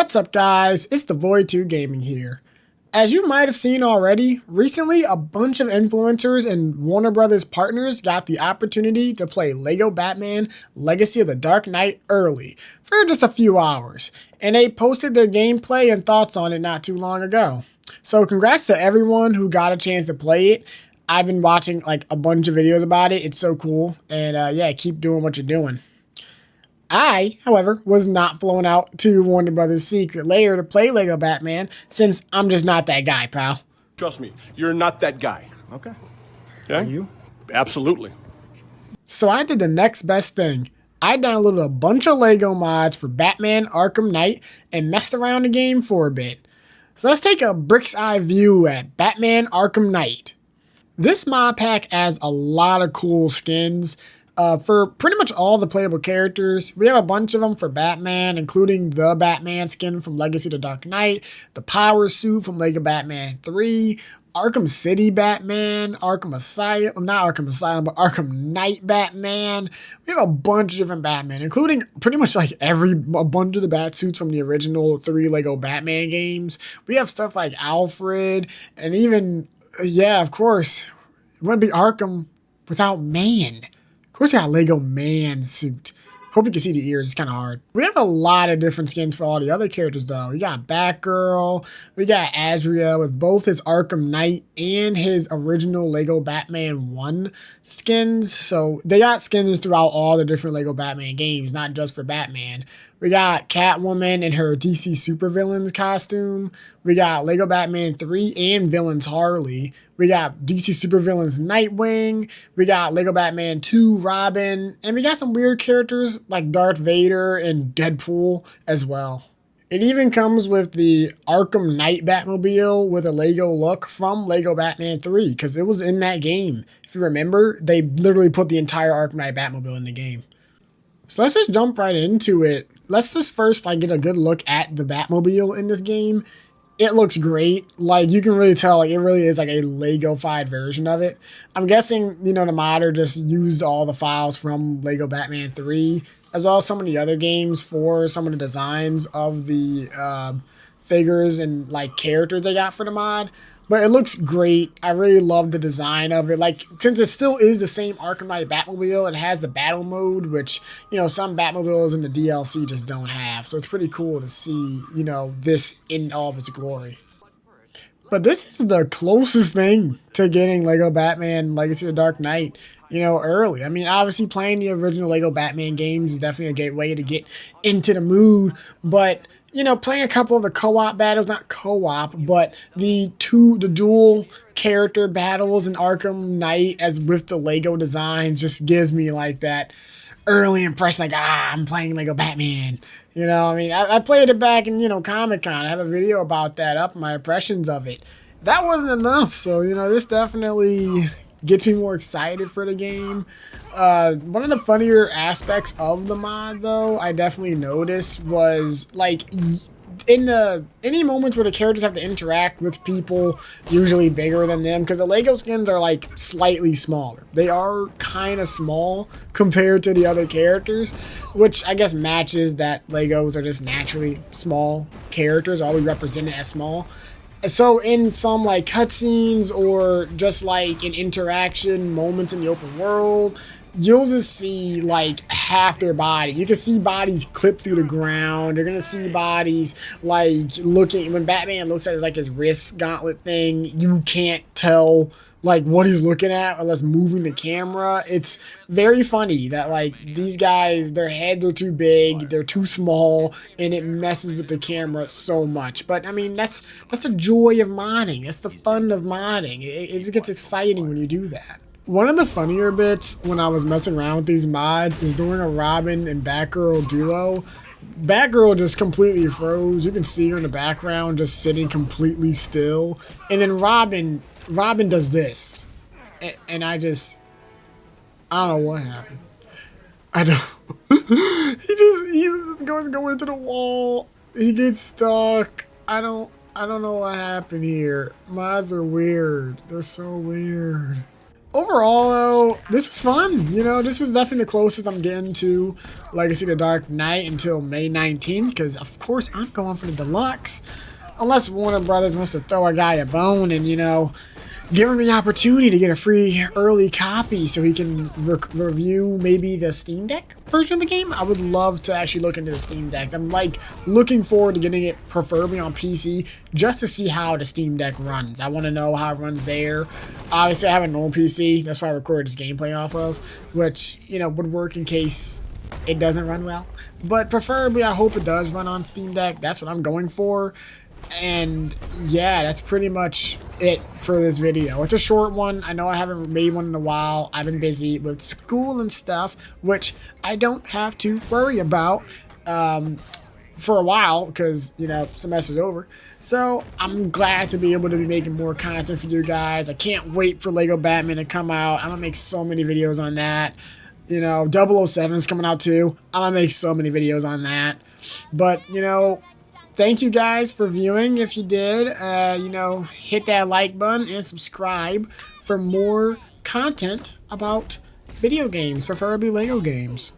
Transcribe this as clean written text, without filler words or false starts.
What's up guys, it's the Void2 Gaming here. As you might have seen already, recently a bunch of influencers and Warner Brothers partners got the opportunity to play LEGO Batman Legacy of the Dark Knight early for just a few hours, and they posted their gameplay and thoughts on it not too long ago. So congrats to everyone who got a chance to play it. I've been watching like a bunch of videos about it, it's so cool, and yeah, keep doing what you're doing. I, however, was not flown out to Warner Brothers' secret lair to play LEGO Batman, since I'm just not that guy, pal. Trust me, you're not that guy. Okay. Okay? Are you? Absolutely. So I did the next best thing. I downloaded a bunch of LEGO mods for Batman Arkham Knight and messed around the game for a bit. So let's take a brick's eye view at Batman Arkham Knight. This mod pack adds a lot of cool skins. For pretty much all the playable characters. We have a bunch of them for Batman, including the Batman skin from Legacy of the Dark Knight, the Power Suit from LEGO Batman 3, Arkham City Batman, Arkham Asylum, not Arkham Asylum, but Arkham Knight Batman. We have a bunch of different Batman, including pretty much like a bunch of the bat suits from the original 3 LEGO Batman games. We have stuff like Alfred, and even, yeah, of course, it wouldn't be Arkham without Man. Of course, I got a LEGO Man suit. Hope you can see the ears. It's kind of hard. We have a lot of different skins for all the other characters, though. We got Batgirl. We got Azria with both his Arkham Knight and his original LEGO Batman 1 skins. So they got skins throughout all the different LEGO Batman games, not just for Batman. We got Catwoman in her DC Supervillains costume. We got LEGO Batman 3 and Villains Harley. We got DC Supervillains Nightwing. We got LEGO Batman 2 Robin. And we got some weird characters like Darth Vader and Deadpool as well. It even comes with the Arkham Knight Batmobile with a LEGO look from LEGO Batman 3 because it was in that game. If you remember, they literally put the entire Arkham Knight Batmobile in the game. So let's just jump right into it. Let's just first get a good look at the Batmobile in this game. It looks great. Like, you can really tell, like, it really is like a Lego-fied version of it. I'm guessing, you know, the modder just used all the files from LEGO Batman 3, as well as some of the other games for some of the designs of the figures and, like, characters they got for the mod. But it looks great. I really love the design of it. Like, since it still is the same Arkham Knight Batmobile, it has the battle mode, which, you know, some Batmobiles in the DLC just don't have. So it's pretty cool to see, you know, this in all of its glory. But this is the closest thing to getting LEGO Batman Legacy of the Dark Knight, you know, early. I mean, obviously playing the original LEGO Batman games is definitely a great way to get into the mood, but you know, playing a couple of the co-op battles, not co-op, but the dual character battles in Arkham Knight as with the LEGO designs just gives me like that early impression, like, I'm playing LEGO Batman. You know, I mean, I played it back in, you know, Comic-Con. I have a video about that up, my impressions of it. That wasn't enough, so, you know, this definitely gets me more excited for the game. One of the funnier aspects of the mod, though, I definitely noticed was, like, in any moments where the characters have to interact with people usually bigger than them, because the LEGO skins are, like, slightly smaller. They are kind of small compared to the other characters, which I guess matches that LEGOs are just naturally small characters, always represented as small. So in some like cutscenes or just like in interaction moments in the open world, you'll just see like half their body. You can see bodies clip through the ground. You're gonna see bodies like looking, when Batman looks at his, like his wrist gauntlet thing, you can't tell like what he's looking at unless moving the camera. It's very funny that like these guys, their heads are too big, they're too small, and it messes with the camera so much. But I mean, that's the joy of modding. That's the fun of modding. It gets exciting when you do that. One of the funnier bits when I was messing around with these mods is during a Robin and Batgirl duo. Batgirl just completely froze. You can see her in the background just sitting completely still. And then Robin does this. And I don't know what happened. I don't. he just goes going into the wall. He gets stuck. I don't know what happened here. Mods are weird. They're so weird. overall, though, this was fun. You know, this was definitely the closest I'm getting to Legacy of the Dark Knight until May 19th, because, of course, I'm going for the deluxe. Unless Warner Brothers wants to throw a guy a bone and, you know, give him the opportunity to get a free early copy so he can review maybe the Steam Deck version of the game. I would love to actually look into the Steam Deck. I'm like looking forward to getting it preferably on PC just to see how the Steam Deck runs. I want to know how it runs there. Obviously, I have an old PC. That's why I recorded this gameplay off of, which, you know, would work in case it doesn't run well. But preferably, I hope it does run on Steam Deck. That's what I'm going for. And yeah, that's pretty much it for this video. It's a short one. I know I haven't made one in a while. I've been busy with school and stuff, which I don't have to worry about for a while because, you know, semester's over. So I'm glad to be able to be making more content for you guys. I can't wait for Lego Batman to come out. I'm gonna make so many videos on that. You know, 007 is coming out too. I'm gonna make so many videos on that. But, you know, thank you guys for viewing. If you did, you know, hit that like button and subscribe for more content about video games, preferably Lego games.